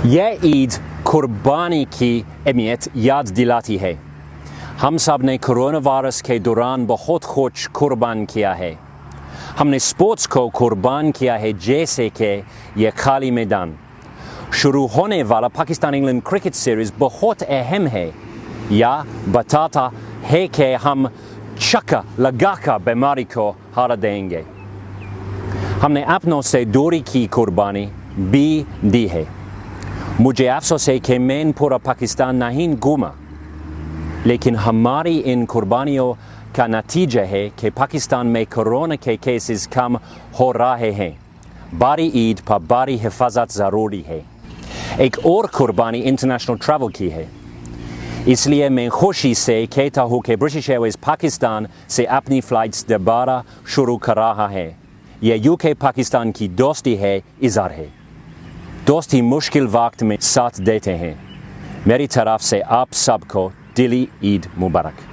یہ عید قربانی کی اہمیت یاد دلاتی ہے۔ ہم سب نے کرونا وائرس کے دوران بہت کچھ قربان کیا ہے۔ ہم نے اسپورٹس کو قربان کیا ہے، جیسے کہ یہ خالی میدان۔ شروع ہونے والا پاکستان انگلینڈ کرکٹ سیریز بہت اہم ہے۔ یہ بتاتا ہے کہ ہم چھکا لگا کر بیماری کو ہرا دیں گے۔ ہم نے اپنوں سے دوری کی قربانی بھی دی ہے۔ مجھے افسوس ہے کہ میں پورا پاکستان نہیں گھوما، لیکن ہماری ان قربانیوں کا نتیجہ ہے کہ پاکستان میں کورونا کے کیسز کم ہو رہے ہیں۔ باری عید پر باری حفاظت ضروری ہے۔ ایک اور قربانی انٹرنیشنل ٹریول کی ہے۔ اس لیے میں خوشی سے کہتا ہوں کہ برٹش ایئر ویز پاکستان سے اپنی فلائٹس دوبارہ شروع کر رہا ہے۔ یہ UK پاکستان کی دوستی ہے، اظہار ہے۔ دوستی مشکل وقت میں ساتھ دیتے ہیں۔ میری طرف سے آپ سب کو دلی عید مبارک۔